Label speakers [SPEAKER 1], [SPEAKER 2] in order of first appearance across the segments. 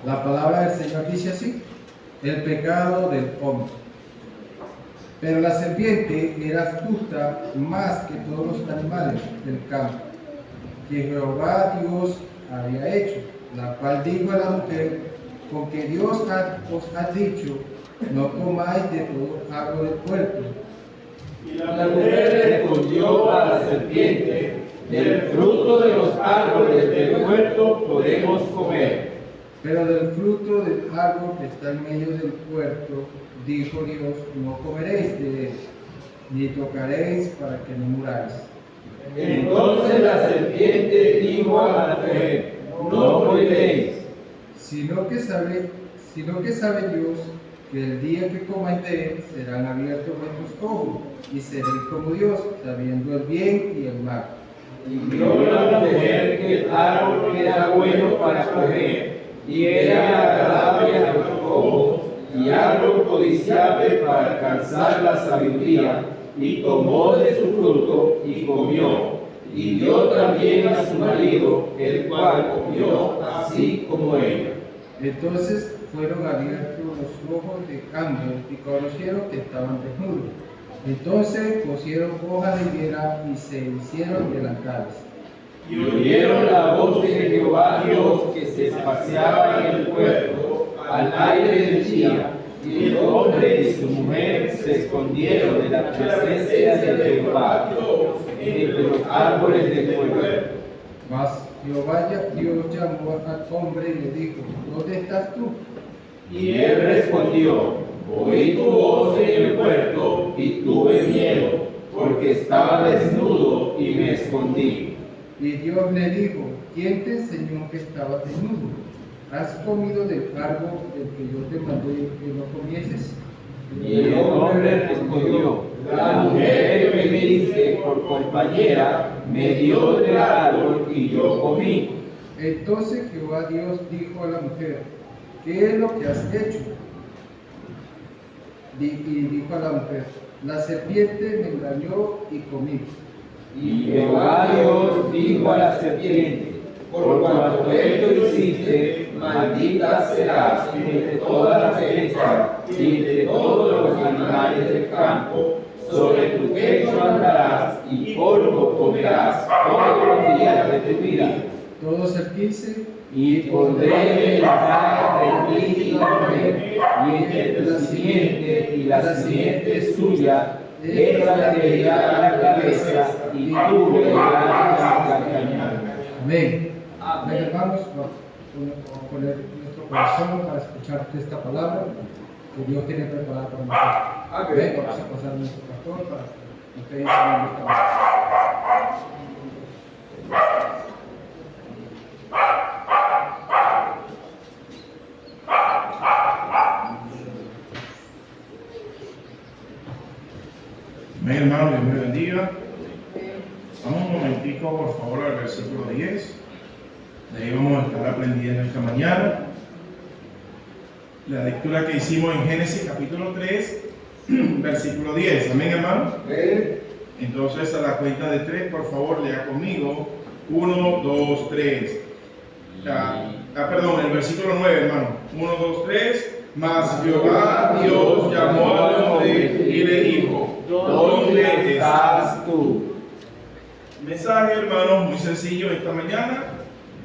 [SPEAKER 1] La palabra del Señor dice así: el pecado del hombre. Pero la serpiente era astuta más que todos los animales del campo que Jehová Dios había hecho, la cual dijo a la mujer: porque Dios os ha dicho, no comáis de todo árbol del huerto.
[SPEAKER 2] Y la mujer respondió a la serpiente: del fruto de los árboles del huerto podemos comer.
[SPEAKER 1] Pero del fruto del árbol que está en medio del huerto, dijo Dios, no comeréis de él, ni tocaréis para que no muráis.
[SPEAKER 2] Entonces la serpiente dijo a la mujer: no moriréis.
[SPEAKER 1] Sino que sabe Dios que el día que comáis de él serán abiertos vuestros ojos, y seréis como Dios, sabiendo el bien y el mal.
[SPEAKER 2] Y vio la mujer que el árbol era bueno para comer, y era agradable a los ojos, y árbol codiciable para alcanzar la sabiduría, y tomó de su fruto y comió, y dio también a su marido, el cual comió así como ella.
[SPEAKER 1] Entonces fueron abiertos los ojos de ambos y conocieron que estaban desnudos. Entonces cosieron hojas de higuera y se hicieron delantales.
[SPEAKER 2] Y oyeron la voz de Jehová Dios que se paseaba en el huerto al aire del día, y el hombre y su mujer se escondieron de la presencia de Jehová entre los árboles del huerto.
[SPEAKER 1] Mas Jehová Dios llamó al hombre y le dijo: ¿dónde estás tú?
[SPEAKER 2] Y él respondió: oí tu voz en el huerto y tuve miedo, porque estaba desnudo y me escondí.
[SPEAKER 1] Y Dios le dijo: ¿quién te enseñó que estabas desnudo? ¿Has comido del árbol del que yo te mandé que no comieses?
[SPEAKER 2] Y el hombre respondió: la mujer que me diste por compañera me dio del árbol y yo comí.
[SPEAKER 1] Entonces Jehová Dios dijo a la mujer: ¿qué es lo que has hecho? Y dijo a la mujer: la serpiente me engañó y comí.
[SPEAKER 2] Y Jehová Dios dijo a la serpiente: por cuanto esto hiciste, maldita serás entre todas las bestias y entre todos los animales del campo. Sobre tu pecho andarás y polvo comerás todos los días de tu vida.
[SPEAKER 1] Todos el 15.
[SPEAKER 2] Y pondré ventaja entre ti y la mujer, y entre tu simiente y la simiente suya. Ella te herirá la cabeza y tú le darás la calcañada.
[SPEAKER 1] Amén. Amén, hermanos. Vamos a poner nuestro corazón para escuchar esta palabra que Dios tiene preparada para nosotros. Amén. Vamos a pasar a nuestro pastor para que ustedes vean esta palabra.
[SPEAKER 3] Amén, hermano, Dios me bendiga. Vamos un momentico, por favor, al versículo 10. De ahí vamos a estar aprendiendo esta mañana. La lectura que hicimos en Génesis capítulo 3, versículo 10. Amén, hermano. Entonces, a la cuenta de 3, por favor, lea conmigo. 1, 2, 3. Perdón, el versículo 9, hermano. 1, 2, 3. Mas Jehová Dios llamó al hombre y le dijo: ¿dónde estás tú? Mensaje, hermanos, muy sencillo esta mañana.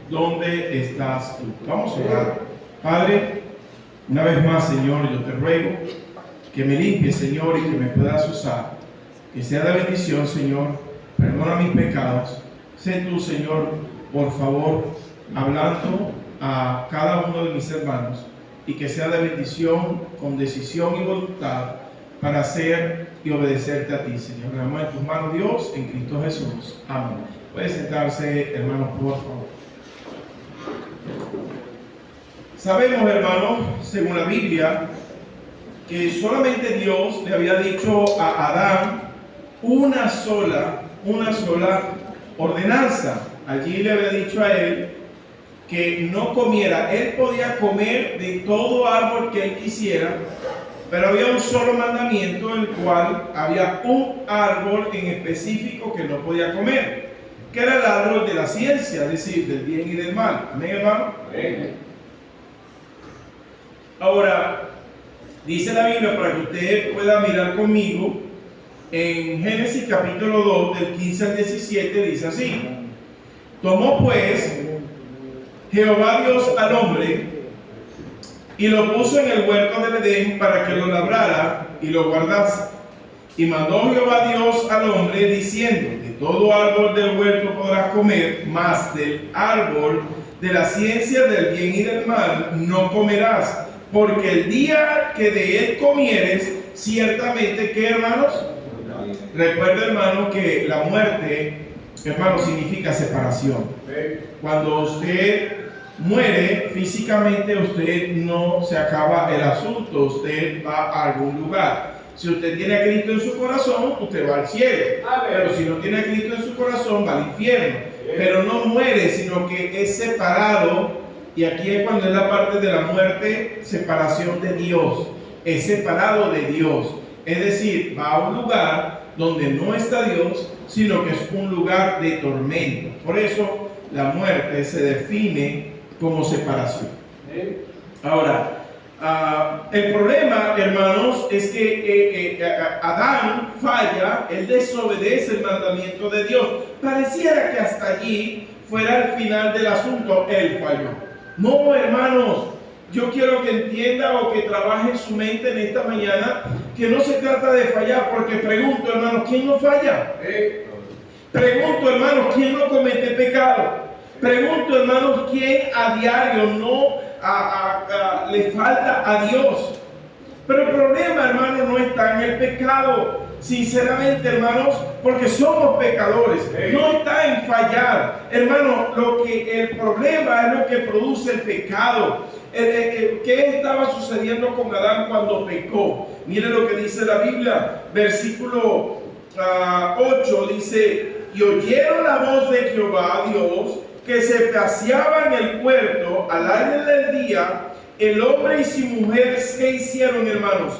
[SPEAKER 3] ¿Dónde estás tú? Vamos a orar. Padre, una vez más, Señor, yo te ruego que me limpies, Señor, y que me puedas usar. Que sea de bendición, Señor. Perdona mis pecados. Sé tú, Señor, por favor, hablando a cada uno de mis hermanos, y que sea de bendición, con decisión y voluntad, para hacer y obedecerte a ti, Señor. Dejamos en tus manos, Dios, en Cristo Jesús. Amén. Puede sentarse, hermanos, por favor. Sabemos, hermanos, según la Biblia, que solamente Dios le había dicho a Adán una sola ordenanza. Allí le había dicho a él que no comiera. Él podía comer de todo árbol que él quisiera, pero había un solo mandamiento, en el cual había un árbol en específico que no podía comer, que era el árbol de la ciencia, es decir, del bien y del mal. Amén, hermano.
[SPEAKER 2] Amén.
[SPEAKER 3] Ahora, dice la Biblia, para que usted pueda mirar conmigo, en Génesis capítulo 2, del 15 al 17, dice así: tomó pues Jehová Dios al hombre y lo puso en el huerto del Edén para que lo labrara y lo guardase. Y mandó Jehová Dios al hombre diciendo: de todo árbol del huerto podrás comer, mas del árbol de la ciencia del bien y del mal no comerás, porque el día que de él comieres, ciertamente, ¿qué, hermanos? Recuerda, hermano, que la muerte, hermano, significa separación. Cuando usted muere físicamente, usted no se acaba el asunto, usted va a algún lugar. Si usted tiene a Cristo en su corazón, usted va al cielo. Pero si no tiene a Cristo en su corazón, va al infierno. Pero no muere, sino que es separado. Y aquí es cuando es la parte de la muerte, separación de Dios. Es separado de Dios. Es decir, va a un lugar donde no está Dios, sino que es un lugar de tormento. Por eso la muerte se define como separación. Ahora, el problema, hermanos, es que Adán falla, él desobedece el mandamiento de Dios. Pareciera que hasta allí fuera el final del asunto, él falló. No, hermanos, yo quiero que entienda o que trabaje en su mente en esta mañana que no se trata de fallar, porque pregunto, hermanos, ¿quién no falla? Pregunto, hermanos, ¿quién no comete pecado? Pregunto, hermanos, ¿quién a diario no le falta a Dios? Pero el problema, hermanos, no está en el pecado, sinceramente, hermanos, porque somos pecadores. No está en fallar, hermano. El problema es lo que produce el pecado. ¿Qué estaba sucediendo con Adán cuando pecó? Mire lo que dice la Biblia, versículo 8, dice: y oyeron la voz de Jehová Dios, que se paseaba en el huerto al aire del día. El hombre y su mujer, ¿qué hicieron, hermanos?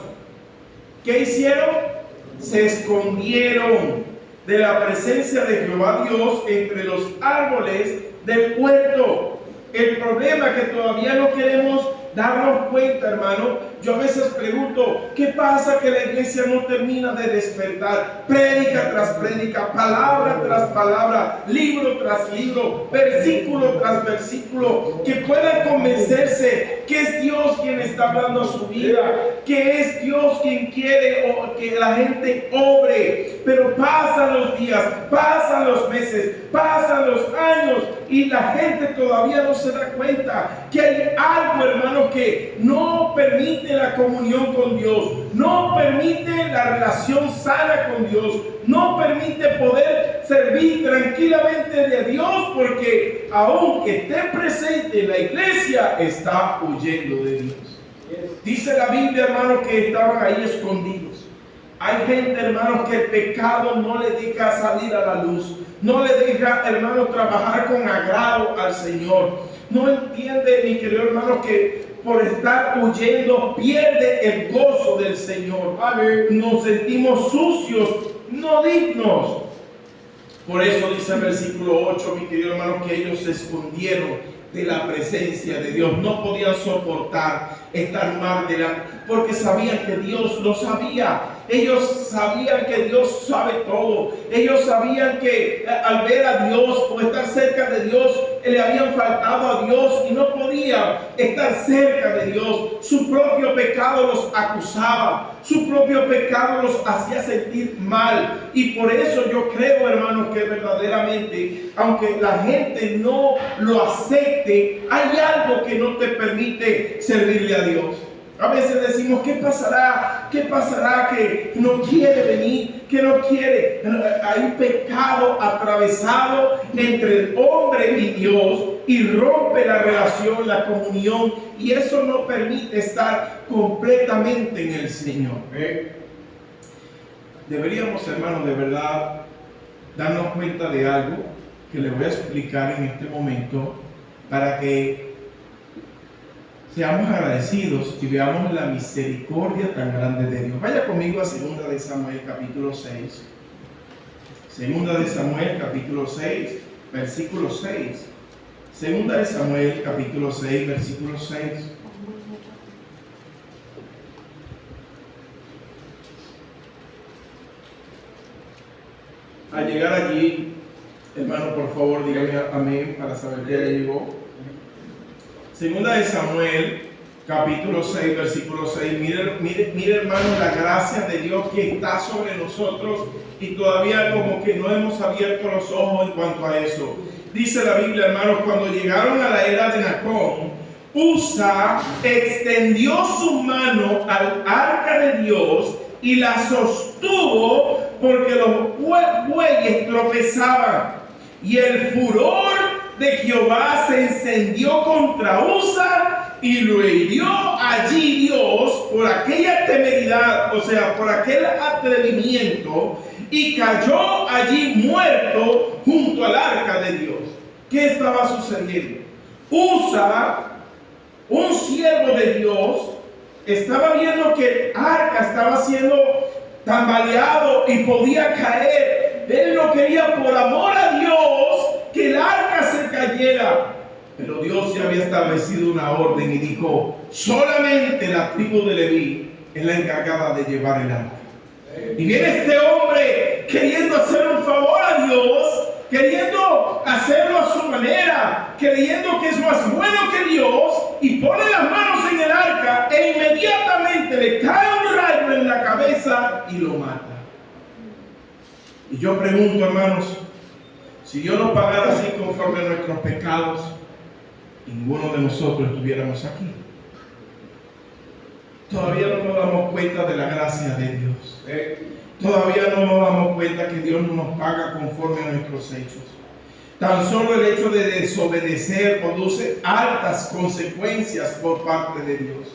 [SPEAKER 3] ¿Qué hicieron? Se escondieron de la presencia de Jehová Dios entre los árboles del huerto. El problema es que todavía no queremos darnos cuenta, hermano. Yo a veces pregunto, ¿qué pasa que la iglesia no termina de despertar? Prédica tras prédica, palabra tras palabra, libro tras libro, versículo tras versículo, que puedan convencerse que es Dios quien está hablando a su vida, que es Dios quien quiere que la gente obre. Pero pasan los días, pasan los meses, pasan los años y la gente todavía no se da cuenta que hay algo, hermano, que no permite la comunión con Dios, no permite la relación sana con Dios, no permite poder servir tranquilamente de Dios, porque aunque esté presente en la iglesia, está huyendo de Dios. Dice la Biblia, hermano, que estaban ahí escondidos. Hay gente, hermanos, que el pecado no le deja salir a la luz, no le deja, hermano, trabajar con agrado al Señor. No entiende, mi querido hermano, que por estar huyendo pierde el gozo del Señor. Nos sentimos sucios, no dignos. Por eso dice el versículo 8, mi querido hermano, que ellos se escondieron de la presencia de Dios. No podían soportar estar mal delante, porque sabían que Dios lo sabía. Ellos sabían que Dios sabe todo. Ellos sabían que al ver a Dios o estar cerca de Dios, le habían faltado a Dios y no podían estar cerca de Dios. Su propio pecado los acusaba, su propio pecado los hacía sentir mal. Y por eso yo creo, hermanos, que verdaderamente, aunque la gente no lo acepte, hay algo que no te permite servirle a Dios. A veces decimos, ¿qué pasará? ¿Qué pasará? Que no quiere venir, que no quiere. Hay un pecado atravesado entre el hombre y Dios y rompe la relación, la comunión, y eso no permite estar completamente en el Señor. Deberíamos, hermanos, de verdad darnos cuenta de algo que les voy a explicar en este momento para que seamos agradecidos y veamos la misericordia tan grande de Dios. Vaya conmigo a 2 de Samuel capítulo 6. 2 de Samuel capítulo 6, versículo 6. 2 de Samuel capítulo 6, versículo 6. Al llegar allí, hermano, por favor, dígame amén para saber que ya llegó. Segunda de Samuel, capítulo 6, versículo 6. Mire, hermano, la gracia de Dios que está sobre nosotros y todavía como que no hemos abierto los ojos en cuanto a eso. Dice la Biblia, hermanos, cuando llegaron a la era de Nacón, Usa extendió su mano al arca de Dios y la sostuvo porque los bueyes tropezaban. Y el furor de Jehová se encendió contra Usa y lo hirió allí Dios por aquella temeridad, o sea, por aquel atrevimiento, y cayó allí muerto junto al arca de Dios. ¿Qué estaba sucediendo? Usa, un siervo de Dios, estaba viendo que el arca estaba siendo tambaleado y podía caer. Él no quería, por amor a Dios, que el arca se cayera. Pero Dios ya había establecido una orden y dijo: solamente la tribu de Leví es la encargada de llevar el arca. Y viene este hombre queriendo hacer un favor a Dios, queriendo hacerlo a su manera, creyendo que es más bueno que Dios, y pone las manos en el arca e inmediatamente le cae un rayo en la cabeza y lo mata. Y yo pregunto, hermanos, si Dios nos pagara así conforme a nuestros pecados, ninguno de nosotros estuviéramos aquí. Todavía no nos damos cuenta de la gracia de Dios. Todavía no nos damos cuenta que Dios no nos paga conforme a nuestros hechos. Tan solo el hecho de desobedecer produce altas consecuencias por parte de Dios.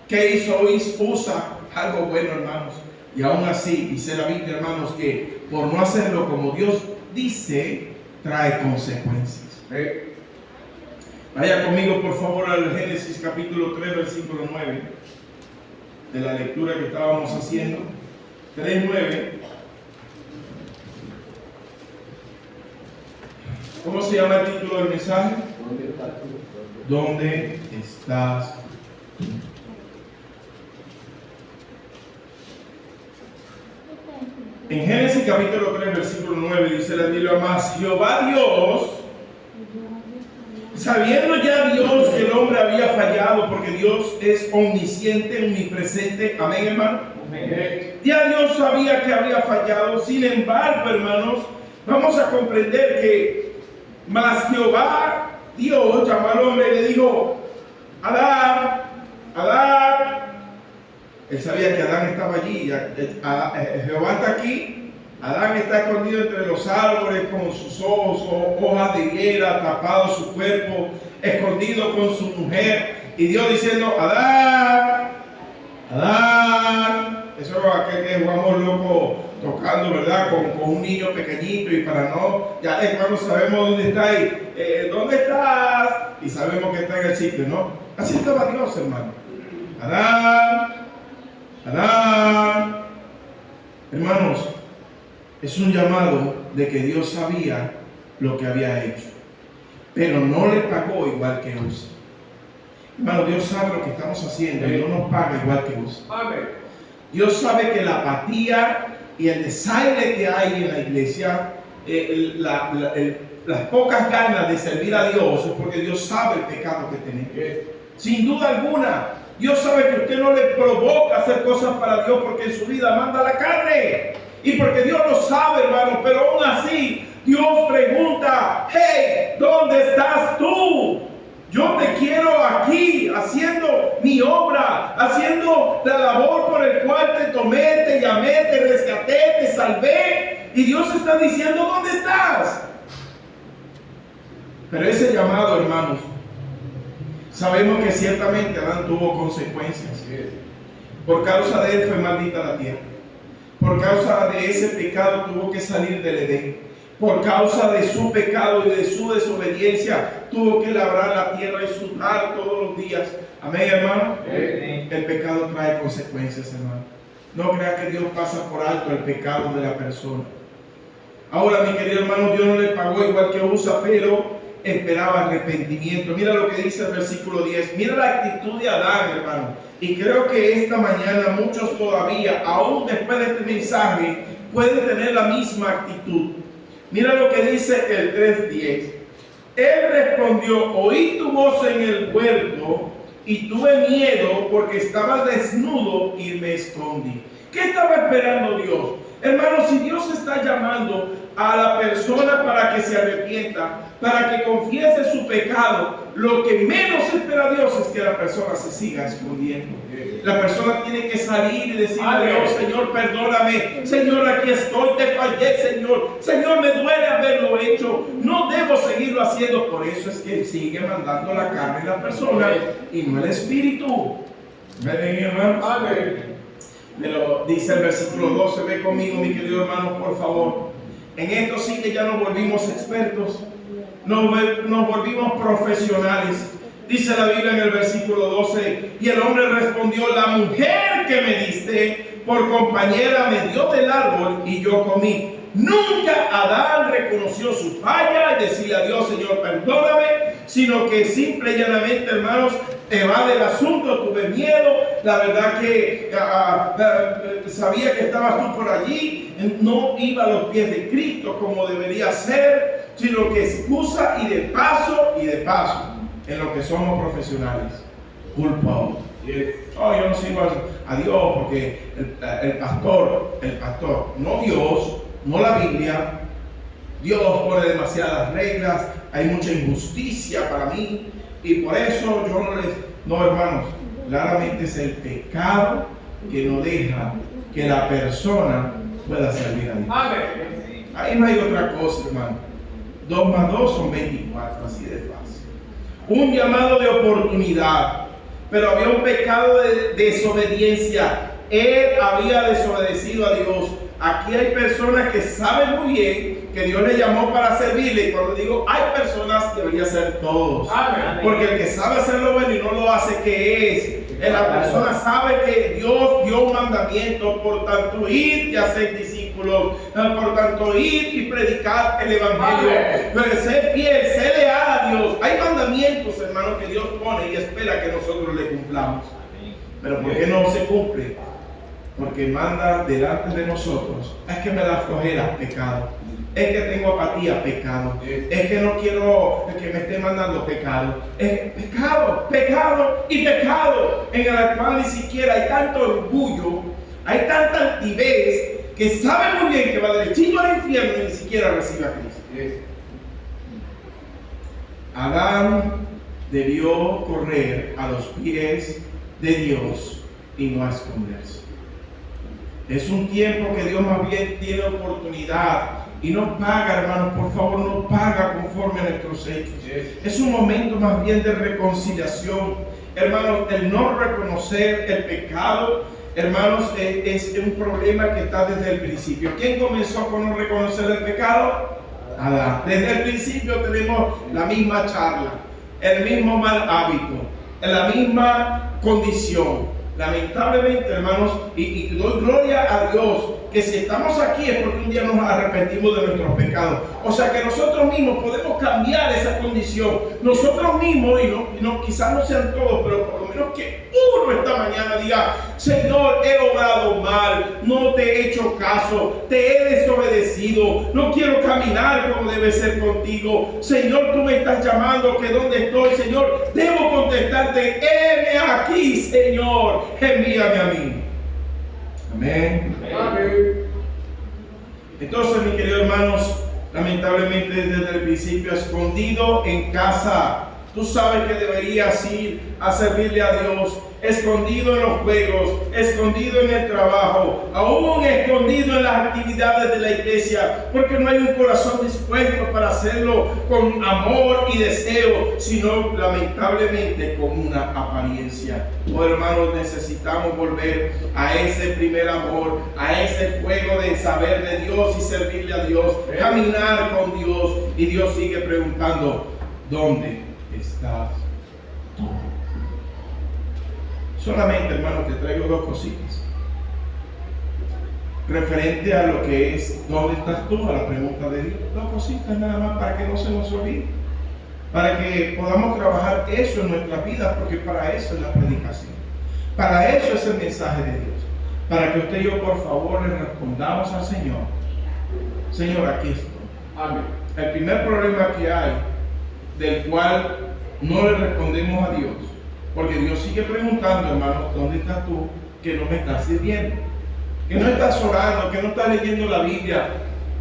[SPEAKER 3] ¿Qué hizo Usa? Algo bueno, hermanos. Y aún así, dice la Biblia, hermanos, que por no hacerlo como Dios dice, trae consecuencias. Vaya conmigo, por favor, al Génesis capítulo 3, versículo 9, de la lectura que estábamos haciendo. 3:9. ¿Cómo se llama el título del mensaje? ¿Dónde estás tú? En Génesis capítulo 3, versículo 9 dice la Biblia: más Jehová Dios, sabiendo ya Dios que el hombre había fallado, porque Dios es omnisciente, omnipresente. Amén, hermano. Amén. Ya Dios sabía que había fallado. Sin embargo, hermanos, vamos a comprender que más Jehová Dios llamó al hombre y le dijo: Adán, Adán. Él sabía que Adán estaba allí. Jehová está aquí. Adán está escondido entre los árboles con sus ojos, hojas de higuera, tapado su cuerpo, escondido con su mujer. Y Dios diciendo: Adán, Adán. Eso es aquel que jugamos loco tocando, ¿verdad? Con un niño pequeñito, y para no, ya hermanos sabemos dónde está ahí. ¿Dónde estás? Y sabemos que está en el sitio, ¿no? Así estaba Dios, hermano. Adán, Adán. Hermanos, es un llamado de que Dios sabía lo que había hecho, pero no le pagó igual que Usa. Hermano, Dios sabe lo que estamos haciendo y no nos paga igual que Usa. Dios sabe que la apatía y el desaire que hay en la iglesia, las pocas ganas de servir a Dios, es porque Dios sabe el pecado que tenemos. Sin duda alguna, Dios sabe que usted no le provoca hacer cosas para Dios porque en su vida manda la carne. Y porque Dios lo sabe, hermano, pero aún así Dios pregunta: hey, ¿dónde estás tú? Yo te quiero aquí, haciendo mi obra, haciendo la labor por el cual te tomé, te llamé, te rescaté, te salvé. Y Dios está diciendo: ¿dónde estás? Pero ese llamado, hermanos, sabemos que ciertamente Adán tuvo consecuencias. Por causa de él fue maldita la tierra. Por causa de ese pecado tuvo que salir del Edén. Por causa de su pecado y de su desobediencia tuvo que labrar la tierra y sudar todos los días. Amén, hermano. El pecado trae consecuencias, hermano. No crea que Dios pasa por alto el pecado de la persona. Ahora, mi querido hermano, Dios no le pagó igual que Usa, pero esperaba arrepentimiento. Mira lo que dice el versículo 10. Mira la actitud de Adán, hermano. Y creo que esta mañana muchos todavía, aún después de este mensaje, pueden tener la misma actitud. Mira lo que dice el 3:10. Él respondió: oí tu voz en el huerto y tuve miedo porque estaba desnudo y me escondí. ¿Qué estaba esperando Dios? Hermanos, si Dios está llamando a la persona para que se arrepienta, para que confiese su pecado, lo que menos espera Dios es que la persona se siga escondiendo. La persona tiene que salir y decirle a Dios: Señor, perdóname, Señor, aquí estoy, te fallé, Señor, me duele haberlo hecho, no debo seguirlo haciendo. Por eso es que sigue mandando la carne en la persona y no el espíritu. ¿Ven, hermanos? Amén. Pero dice el versículo 12, ve conmigo, mi querido hermano, por favor. En esto sí que ya nos volvimos expertos, nos volvimos profesionales. Dice la Biblia en el versículo 12: y el hombre respondió: la mujer que me diste por compañera me dio del árbol y yo comí. Nunca Adán reconoció su falla y decirle a Dios: Señor, perdóname, sino que simple y llanamente, hermanos, evade el asunto. Tuve miedo, la verdad que sabía que estabas tú por allí, no iba a los pies de Cristo como debería ser, sino que excusa y de paso, en lo que somos profesionales, culpa a otro. Oh, yo no sirvo a Dios porque el pastor, no Dios, no la Biblia. Dios pone demasiadas reglas, hay mucha injusticia para mí, y por eso yo no, hermanos, claramente es el pecado que no deja que la persona pueda servir a Dios. Amén. Ahí no hay otra cosa, hermano. 2 más 2 son 24, así de fácil. Un llamado de oportunidad, pero había un pecado de desobediencia. Él había desobedecido a Dios. Aquí hay personas que saben muy bien que Dios le llamó para servirle. Y cuando digo hay personas, debería ser todos. Amén. Porque el que sabe hacer lo bueno y no lo hace, ¿qué es? La persona sabe que Dios dio un mandamiento: por tanto, id y hacer discípulos, por tanto, id y predicar el evangelio. Pero ser fiel, ser leal a Dios. Hay mandamientos, hermanos, que Dios pone y espera que nosotros le cumplamos. Pero ¿por qué no se cumple? Porque manda delante de nosotros: es que me da flojera, pecado; es que tengo apatía, pecado; es que no quiero que me esté mandando, pecado. Pecado y pecado, en el cual ni siquiera hay tanto orgullo, hay tanta altivez, que sabe muy bien que va derechito al infierno y ni siquiera recibe a Cristo. Adán debió correr a los pies de Dios y no a esconderse. Es un tiempo que Dios más bien tiene oportunidad y no paga, hermanos, por favor, no paga conforme a nuestros hechos. Es un momento más bien de reconciliación. Hermanos, el no reconocer el pecado, hermanos, es un problema que está desde el principio. ¿Quién comenzó con no reconocer el pecado? Adán. Desde el principio tenemos la misma charla, el mismo mal hábito, la misma condición. Lamentablemente, hermanos, y doy gloria a Dios que si estamos aquí es porque un día nos arrepentimos de nuestros pecados. O sea que nosotros mismos podemos cambiar esa condición. Nosotros mismos, y no, quizás no sean todos, pero por lo menos que uno esta mañana diga: Señor, he obrado mal, no te he hecho caso, te he desobedecido, no quiero caminar como debe ser contigo. Señor, tú me estás llamando, que dónde estoy, Señor, debo contestarte: heme aquí, Señor, envíame a mí. Amén. Amén. Entonces, mis queridos hermanos, lamentablemente desde el principio, escondido en casa. Tú sabes que deberías ir a servirle a Dios, escondido en los juegos, escondido en el trabajo, aún escondido en las actividades de la iglesia, porque no hay un corazón dispuesto para hacerlo con amor y deseo, sino lamentablemente con una apariencia. Oh, hermanos, necesitamos volver a ese primer amor, a ese fuego de saber de Dios y servirle a Dios, caminar con Dios. Y Dios sigue preguntando: ¿dónde estás tú? Solamente, hermano, te traigo 2 cositas referente a lo que es ¿dónde estás tú? A la pregunta de Dios. 2 cositas nada más, para que no se nos olvide, para que podamos trabajar eso en nuestras vidas, porque para eso es la predicación, para eso es el mensaje de Dios, para que usted y yo por favor le respondamos al Señor. Señor, aquí estoy.
[SPEAKER 2] Amén.
[SPEAKER 3] El primer problema que hay, del cual no le respondemos a Dios, porque Dios sigue preguntando, hermano, ¿dónde estás tú que no me estás sirviendo? Que no estás orando, que no estás leyendo la Biblia,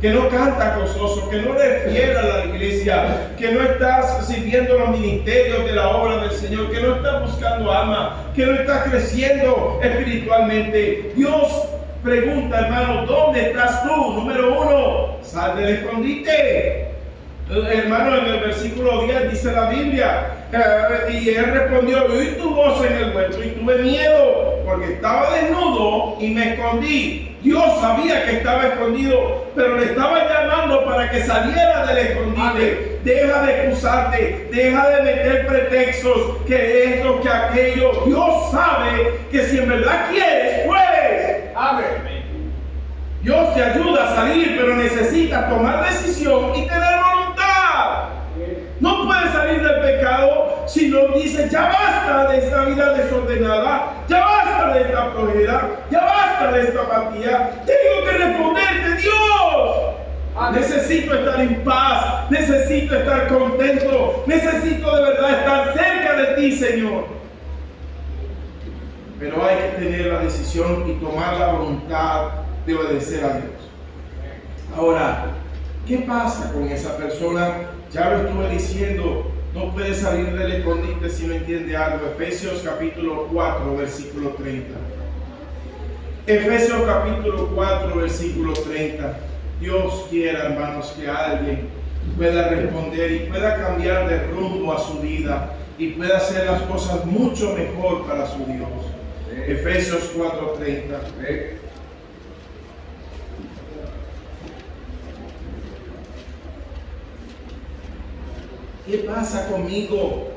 [SPEAKER 3] que no cantas gozoso, que no eres fiel a la iglesia, que no estás sirviendo los ministerios de la obra del Señor, que no estás buscando alma, que no estás creciendo espiritualmente. Dios pregunta, hermano, ¿dónde estás tú? Número uno, sal del escondite. Hermano, en el versículo 10 dice la Biblia, y él respondió, oí tu voz en el huerto y tuve miedo, porque estaba desnudo y me escondí. Dios sabía que estaba escondido, pero le estaba llamando para que saliera del escondite. Deja de excusarte, deja de meter pretextos, que esto, que aquello. Dios sabe que si en verdad quieres, puedes.
[SPEAKER 2] Amén.
[SPEAKER 3] Dios te ayuda a salir, pero necesitas tomar decisión y tener voluntad. No puedes salir del pecado si no dices, ya basta de esta vida desordenada, ya basta de esta flojera, ya basta de esta apatía. Tengo que responderte, Dios. Necesito estar en paz, necesito estar contento, necesito de verdad estar cerca de ti, Señor. Pero hay que tener la decisión y tomar la voluntad de obedecer a Dios. Ahora, ¿qué pasa con esa persona? Ya lo estuve diciendo, no puede salir del escondite si no entiende algo. Efesios capítulo 4, versículo 30. Efesios capítulo 4, versículo 30. Dios quiera, hermanos, que alguien pueda responder y pueda cambiar de rumbo a su vida y pueda hacer las cosas mucho mejor para su Dios. Efesios 4, 30. ¿Qué pasa conmigo?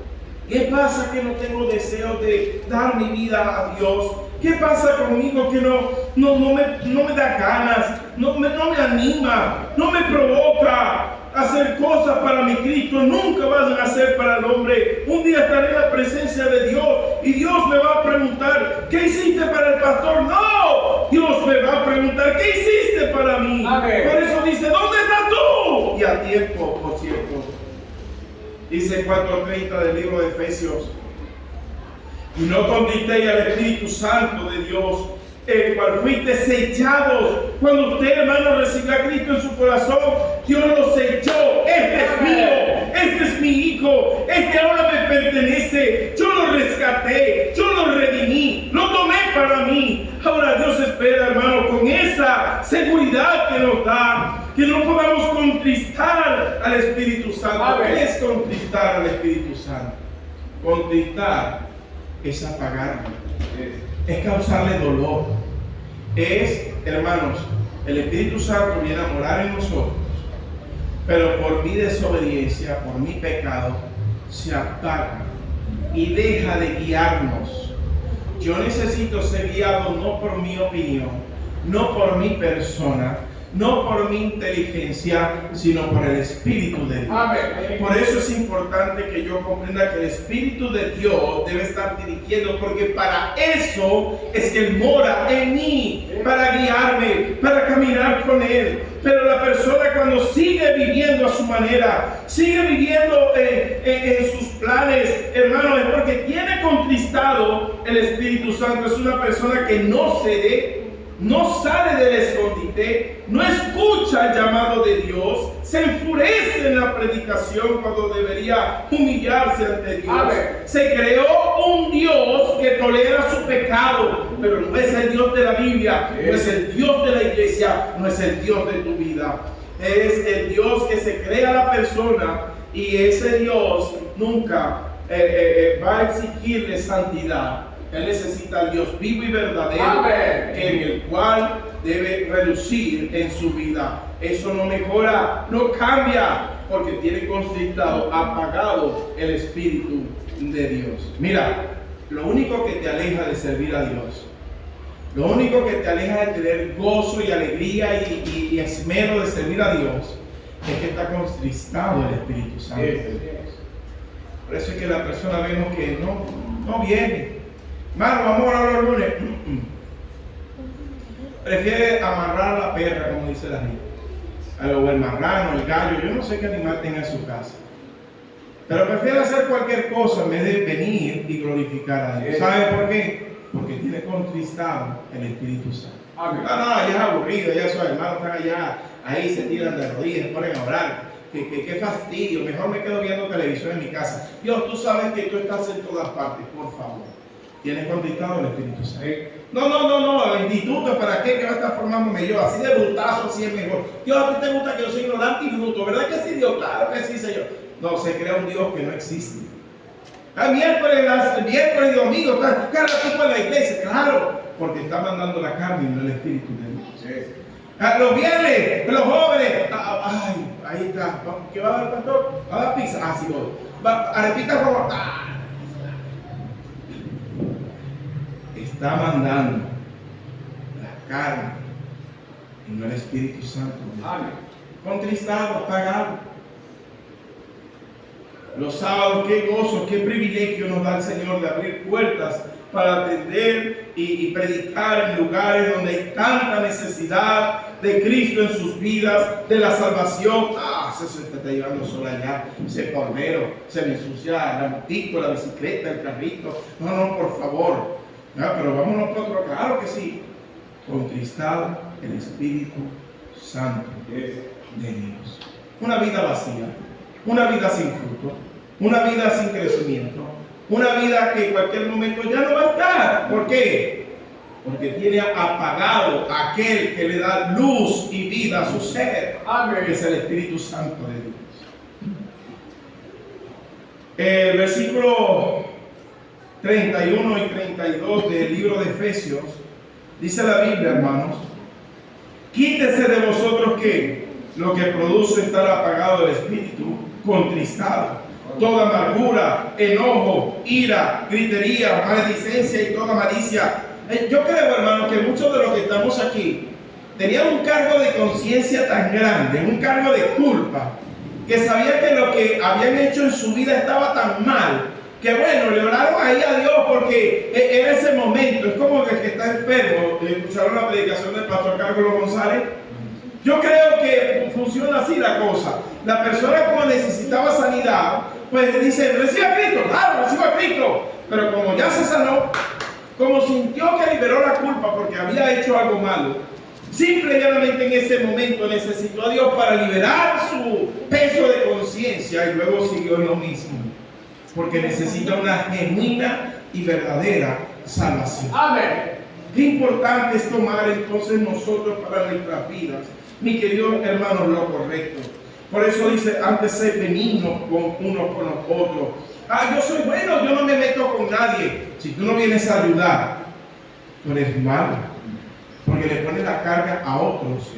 [SPEAKER 3] ¿Qué pasa que no tengo deseo de dar mi vida a Dios? ¿Qué pasa conmigo que no me da ganas, no me anima, no me provoca hacer cosas para mi Cristo? Nunca van a hacer para el hombre. Un día estaré en la presencia de Dios y Dios me va a preguntar, ¿qué hiciste para el pastor? No, Dios me va a preguntar, ¿qué hiciste para mí?
[SPEAKER 2] Amén.
[SPEAKER 3] Por eso dice, ¿dónde estás tú? Y a tiempo, por cierto. Dice 4:30 del libro de Efesios, y no contristeis al Espíritu Santo de Dios, el cual fuiste sellados. Cuando usted, hermano, recibió a Cristo en su corazón, Dios lo selló. Este es mío, este es mi hijo, este ahora me pertenece. Yo lo rescaté, yo lo redimí, lo tomé para mí. Ahora Dios espera, hermano, con esa seguridad que nos da, que no podamos contristar al Espíritu Santo. ¿Qué es contristar al Espíritu Santo? Contristar es apagarlo, es causarle dolor. Es, hermanos, el Espíritu Santo viene a morar en nosotros, pero por mi desobediencia, por mi pecado, se apaga y deja de guiarnos. Yo necesito ser guiado no por mi opinión, no por mi persona, no por mi inteligencia, sino por el Espíritu de Dios.
[SPEAKER 2] Amén.
[SPEAKER 3] Por eso es importante que yo comprenda que el Espíritu de Dios debe estar dirigiendo, porque para eso es que Él mora en mí, para guiarme, para caminar con Él. Pero la persona, cuando sigue viviendo a su manera, sigue viviendo en sus planes, hermano, es porque tiene contristado el Espíritu Santo. Es una persona que no cede, no sale del escondite, no escucha el llamado de Dios, se enfurece en la predicación cuando debería humillarse ante Dios. Se creó un Dios que tolera su pecado, pero no es el Dios de la Biblia, no es el Dios de la iglesia, no es el Dios de tu vida. Es el Dios que se crea la persona, y ese Dios nunca va a exigirle santidad. Él necesita al Dios vivo y verdadero,
[SPEAKER 2] Amén,
[SPEAKER 3] en el cual debe relucir en su vida. Eso no mejora, no cambia, porque tiene constrictado, apagado el Espíritu de Dios. Mira, lo único que te aleja de servir a Dios, lo único que te aleja de tener gozo y alegría y esmero de servir a Dios, es que está contristado el Espíritu Santo de Dios. Por eso es que la persona vemos que no viene. Hermano, vamos a orar los lunes. prefiere amarrar la perra, como dice la gente, o el marrano, el gallo, yo no sé qué animal tenga en su casa, pero prefiere hacer cualquier cosa en vez de venir y glorificar a Dios. ¿Sabe por qué? Porque tiene contristado el Espíritu Santo. No, ya es aburrido, ya esos hermanos están allá, ahí se tiran de rodillas, se ponen a orar. Qué fastidio, mejor me quedo viendo televisión en mi casa. Dios, tú sabes que tú estás en todas partes, por favor. Tienes contristado el Espíritu Santo. No, el instituto, ¿para qué? Que va a estar formándome yo, así de brutazo, así es mejor. Dios, a ti te gusta que yo soy ignorante y bruto, ¿verdad que sí, Dios? Claro que sí, Señor. No, se crea un Dios que no existe. Miércoles y domingo, claro, tú en la iglesia, claro, porque está mandando la carne y no el Espíritu de Dios. Los viernes, los jóvenes, ahí está, ¿qué va a dar el pastor? ¿Va a dar pizza? Ah, sí voy. Arepita como, está mandando la carne y no el Espíritu Santo. Contristado, apagado. Los sábados, qué gozo, qué privilegio nos da el Señor de abrir puertas para atender y predicar en lugares donde hay tanta necesidad de Cristo en sus vidas, de la salvación. Se está llevando sola allá, ese palmero, se me ensucia la motico, la bicicleta, el carrito. No, por favor. Pero vámonos nosotros, claro que sí. Contristado el Espíritu Santo de Dios. Una vida vacía, una vida sin fruto, una vida sin crecimiento, una vida que en cualquier momento ya no va a estar. ¿Por qué? Porque tiene apagado aquel que le da luz y vida a su ser, que es el Espíritu Santo de Dios. El versículo 31 y 32 del libro de Efesios, dice la Biblia, hermanos: quítese de vosotros que lo que produce estar apagado el espíritu, contristado, toda amargura, enojo, ira, gritería, maledicencia y toda malicia. Yo creo, hermano, que muchos de los que estamos aquí tenían un cargo de conciencia tan grande, un cargo de culpa, que sabían que lo que habían hecho en su vida estaba tan mal, que bueno, le oraron ahí a Dios porque en ese momento, es como el que está enfermo. Escucharon la predicación del pastor Carlos González. Yo creo que funciona así la cosa. La persona, como necesitaba sanidad, pues dice: recibe a Cristo, claro, recibe a Cristo. Pero como ya se sanó, como sintió que liberó la culpa porque había hecho algo malo, simple y llanamente en ese momento necesitó a Dios para liberar su peso de conciencia, y luego siguió en lo mismo, porque necesita una genuina y verdadera salvación. Amén. Qué importante es tomar entonces nosotros para nuestras vidas, mi querido hermano, lo correcto. Por eso dice: antes ser benignos con unos con los otros. Yo soy bueno, yo no me meto con nadie. Si tú no vienes a ayudar, tú eres malo, porque le pones la carga a otros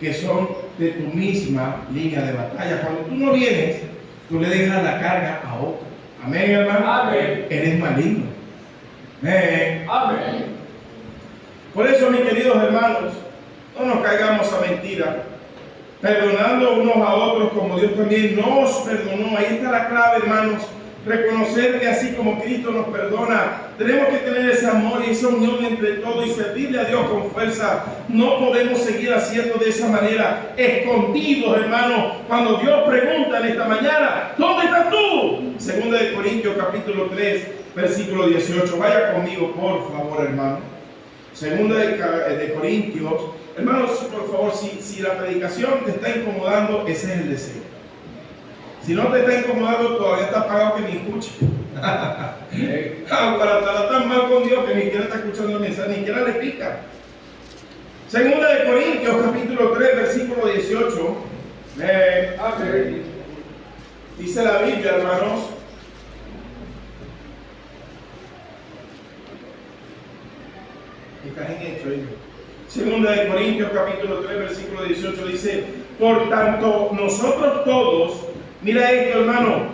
[SPEAKER 3] que son de tu misma línea de batalla. Cuando tú no vienes, tú le dejas la carga a otros. Amén, hermano. Amén. Eres maligno. Amén. Por eso, mis queridos hermanos, no nos caigamos a mentira, perdonando unos a otros como Dios también nos perdonó. Ahí está la clave, hermanos. Reconocer que así como Cristo nos perdona, tenemos que tener ese amor y esa unión entre todos y servirle a Dios con fuerza. No podemos seguir haciendo de esa manera, escondidos, hermanos. Cuando Dios pregunta en esta mañana: ¿dónde estás tú? Segunda de Corintios capítulo 3, versículo 18. Vaya conmigo, por favor, hermano. Segunda de Corintios. Hermanos, por favor, si la predicación te está incomodando, ese es el deseo. Si no te está incomodando, todavía está pagado que ni escuche. Para estar tan mal con Dios que ni siquiera está escuchando el mensaje, ni siquiera le pica. Segunda de Corintios, capítulo 3, versículo 18. Dice la Biblia, hermanos: Segunda de Corintios, capítulo 3, versículo 18 dice: por tanto, nosotros todos, mira esto, hermano,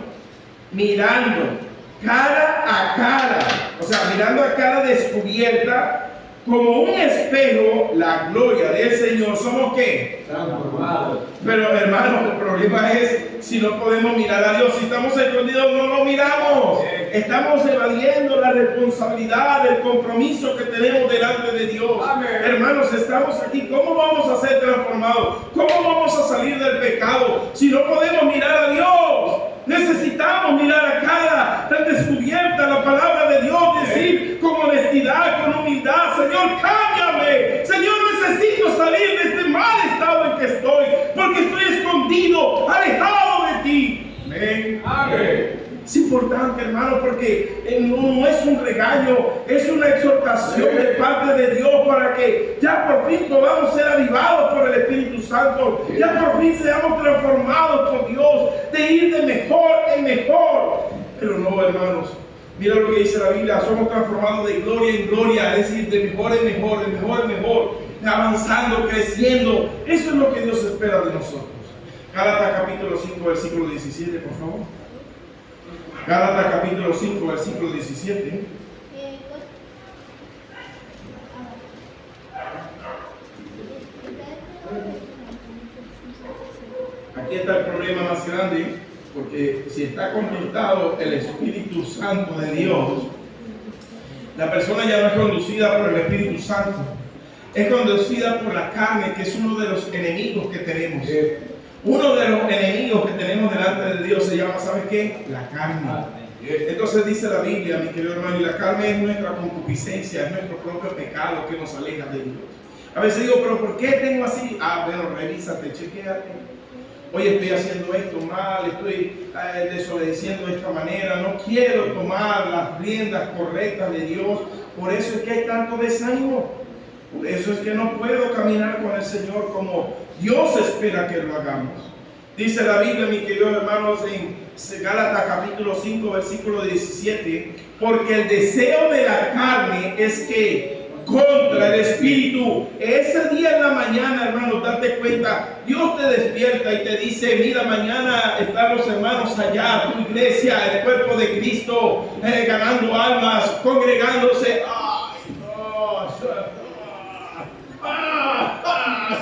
[SPEAKER 3] mirando cara a cara, o sea, mirando a cara descubierta, como un espejo la gloria del Señor, ¿somos qué?
[SPEAKER 2] Transformados.
[SPEAKER 3] Pero hermano, el problema es si no podemos mirar a Dios. Si estamos escondidos, no lo miramos. Estamos evadiendo la responsabilidad, el compromiso que tenemos delante de Dios.
[SPEAKER 2] Amén.
[SPEAKER 3] Hermanos, estamos aquí. ¿Cómo vamos a ser transformados? ¿Cómo vamos a salir del pecado si no podemos mirar a Dios? Necesitamos mirar a cara tan descubierta la palabra de Dios, decir con honestidad, con humildad: Señor, cámbiame. Señor, necesito salir de este mal estado en que estoy, porque estoy escondido, alejado de ti. Amén.
[SPEAKER 2] Amén.
[SPEAKER 3] Es importante, hermano, porque no es un regaño, es una exhortación de parte de Dios para que ya por fin podamos ser avivados por el Espíritu Santo, ya por fin seamos transformados por Dios, de ir de mejor en mejor. Pero no, hermanos, mira lo que dice la Biblia: somos transformados de gloria en gloria, es decir, de mejor en mejor, de mejor en mejor, avanzando, creciendo. Eso es lo que Dios espera de nosotros. Gálatas capítulo 5, versículo 17, por favor. Gálatas capítulo 5, versículo 17. Aquí está el problema más grande, porque si está completado el Espíritu Santo de Dios, la persona ya no es conducida por el Espíritu Santo, es conducida por la carne, que es uno de los enemigos que tenemos. Uno de los enemigos que tenemos delante de Dios se llama, ¿sabe qué? La carne. Entonces dice la Biblia, mi querido hermano, y la carne es nuestra concupiscencia, es nuestro propio pecado que nos aleja de Dios. A veces digo, pero ¿por qué tengo así? Bueno, revísate, chequéate. Oye, estoy haciendo esto mal, estoy desobedeciendo de esta manera, no quiero tomar las riendas correctas de Dios. Por eso es que hay tanto desánimo. Por eso es que no puedo caminar con el Señor como Dios espera que lo hagamos. Dice la Biblia, mis queridos hermanos, en Gálatas capítulo 5, versículo 17, porque el deseo de la carne es que contra el Espíritu. Ese día en la mañana, hermanos, date cuenta, Dios te despierta y te dice: mira, mañana están los hermanos allá, tu iglesia, el cuerpo de Cristo, ganando almas, congregándose.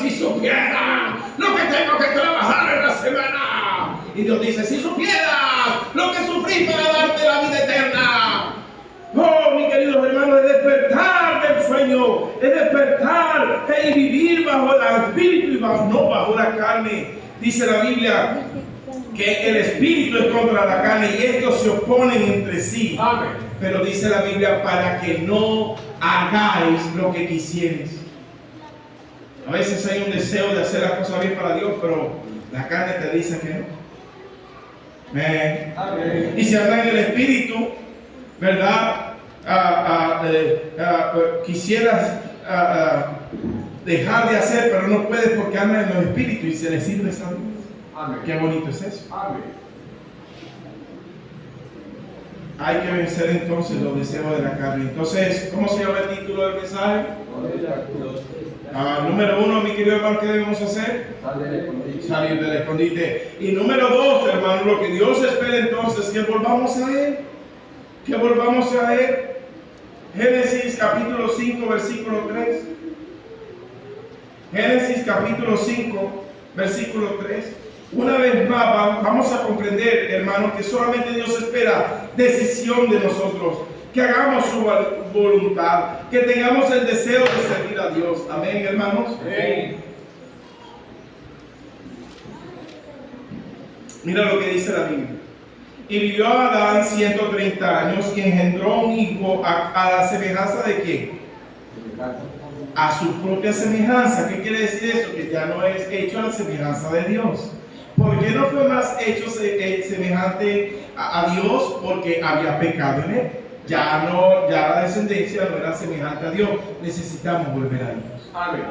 [SPEAKER 3] Si supiera lo que tengo que trabajar en la semana. Y Dios dice: si supieras lo que sufrí para darte la vida eterna. Oh, mis queridos hermanos, es despertar del sueño, es despertar y vivir bajo el Espíritu y no bajo la carne. Dice la Biblia que el Espíritu es contra la carne y estos se oponen entre sí.
[SPEAKER 2] Amén.
[SPEAKER 3] Pero dice la Biblia: para que no hagáis lo que quisieres. A veces hay un deseo de hacer las cosas bien para Dios, pero la carne te dice que no.
[SPEAKER 2] Amén.
[SPEAKER 3] Y si andas en el Espíritu, ¿verdad? Quisieras dejar de hacer, pero no puedes porque andas en el Espíritu y se le sirve a Dios.
[SPEAKER 2] Amén.
[SPEAKER 3] Qué bonito es eso.
[SPEAKER 2] Amén.
[SPEAKER 3] Hay que vencer entonces los deseos de la carne. Entonces, ¿cómo se llama el título del mensaje? Número 1, mi querido hermano, ¿qué debemos hacer? Salir del escondite. Y número 2, hermano, lo que Dios espera entonces, que volvamos a Él. Que volvamos a Él. Génesis capítulo 5, versículo 3. Génesis capítulo 5, versículo 3. Una vez más vamos a comprender, hermanos, que solamente Dios espera decisión de nosotros, que hagamos su voluntad, que tengamos el deseo de servir a Dios. Amén, hermanos.
[SPEAKER 2] Amén.
[SPEAKER 3] Mira lo que dice la Biblia. Y vivió Adán 130 años y engendró un hijo a la semejanza de ¿quién? A su propia semejanza. ¿Qué quiere decir eso? Que ya no es hecho a la semejanza de Dios. ¿Por qué no fue más hecho semejante a Dios? Porque había pecado en él. Ya la descendencia no era semejante a Dios. Necesitamos volver a Dios.
[SPEAKER 2] Amén.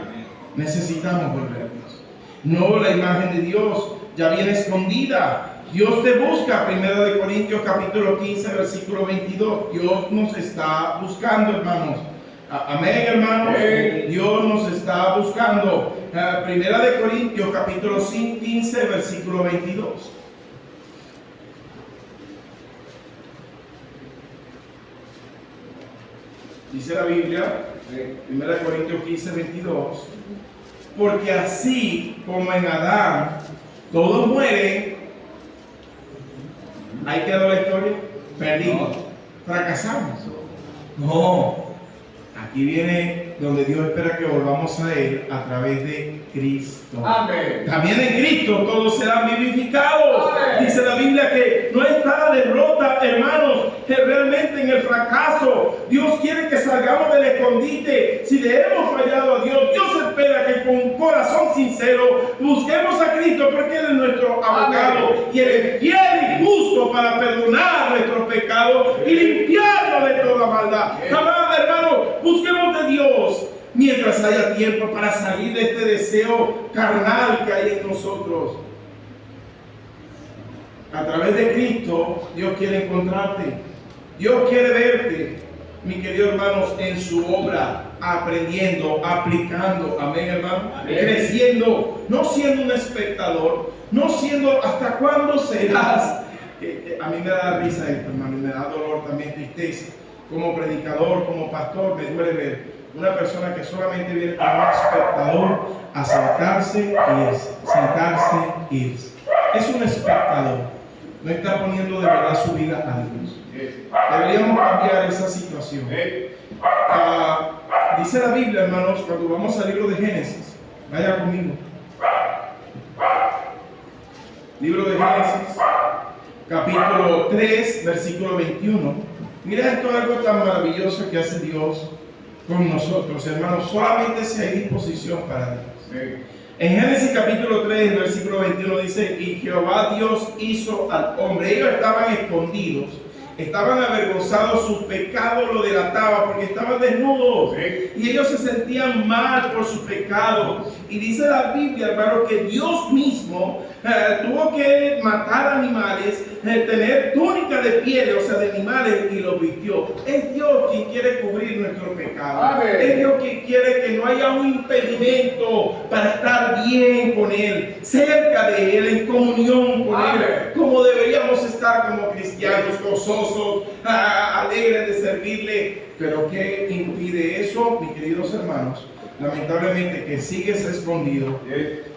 [SPEAKER 3] Necesitamos volver a Dios. No, la imagen de Dios ya viene escondida. Dios te busca. 1 Corintios capítulo 15, versículo 22. Dios nos está buscando, hermanos. Amén, hermanos.
[SPEAKER 2] Amén.
[SPEAKER 3] Dios nos está buscando. 1 Corintios capítulo 15, versículo 22. Dice la Biblia, 1 Corintios 15, 22, porque así como en Adán todos mueren, ahí quedó la historia, perdimos, fracasamos. No, aquí viene donde Dios espera que volvamos a Él a través de Cristo.
[SPEAKER 2] Amén.
[SPEAKER 3] También en Cristo todos serán vivificados.
[SPEAKER 2] Amén.
[SPEAKER 3] Dice la Biblia que no está la derrota, hermanos, que realmente en el fracaso. Dios quiere que salgamos del escondite. Si le hemos fallado a Dios, Dios espera que con un corazón sincero busquemos a Cristo, porque Él es nuestro abogado y Él es fiel y justo para perdonar nuestros pecados y limpiarnos de toda maldad. Jamás, hermano, busquemos de Dios mientras haya tiempo para salir de este deseo carnal que hay en nosotros. A través de Cristo, Dios quiere encontrarte. Dios quiere verte, mis queridos hermanos, en su obra, aprendiendo, aplicando, amén, hermano,
[SPEAKER 2] amén.
[SPEAKER 3] Creciendo, no siendo un espectador, no siendo hasta cuándo serás. A mí me da risa esto, hermano, y me da dolor también, tristeza. Como predicador, como pastor, me duele ver una persona que solamente viene como un espectador a sentarse y irse, sentarse y irse. Es un espectador, no está poniendo de verdad su vida a Dios. Deberíamos cambiar esa situación. Dice la Biblia, hermanos, cuando vamos al libro de Génesis, vaya conmigo. Libro de Génesis, capítulo 3, versículo 21. Mira esto, algo tan maravilloso que hace Dios con nosotros, hermanos, solamente si hay disposición para Dios. En Génesis capítulo 3, versículo 21 dice, y Jehová Dios hizo al hombre. Ellos estaban escondidos, estaban avergonzados, su pecado lo delataba porque estaban desnudos y ellos se sentían mal por su pecado. Y dice la Biblia, hermano, que Dios mismo tuvo que matar animales, tener túnica de piel, o sea, de animales, y los vistió. Es Dios quien quiere cubrir nuestro pecado.
[SPEAKER 2] Amén.
[SPEAKER 3] Es Dios quien quiere que no haya un impedimento para estar bien con Él, cerca de Él, en comunión con
[SPEAKER 2] Amén.
[SPEAKER 3] Él, como deberíamos estar como cristianos, gozosos, alegres de servirle. Pero ¿qué impide eso, mis queridos hermanos? Lamentablemente que sigues escondido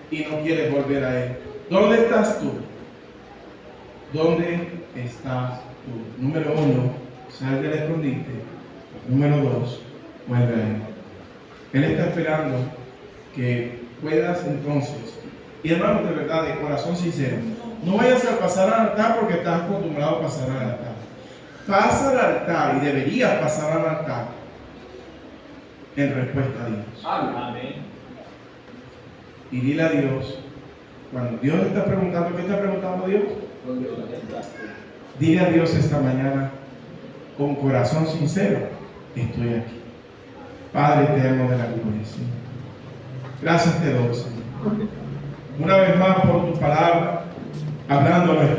[SPEAKER 3] y no quieres volver a Él. ¿Dónde estás tú? ¿Dónde estás tú? Número 1, sal del escondite. Número 2, vuelve a Él. Él está esperando que puedas entonces, y hermanos, de verdad, de corazón sincero, no vayas a pasar al altar porque estás acostumbrado a pasar al altar. Pasa al altar, y deberías pasar al altar en respuesta a Dios.
[SPEAKER 2] Amén.
[SPEAKER 3] Y dile a Dios, cuando Dios está preguntando, ¿qué está preguntando Dios? Dile a Dios esta mañana, con corazón sincero, estoy aquí. Padre eterno de la gloria, Señor. Gracias te doy, Señor. Una vez más por tu palabra, hablando a nuestras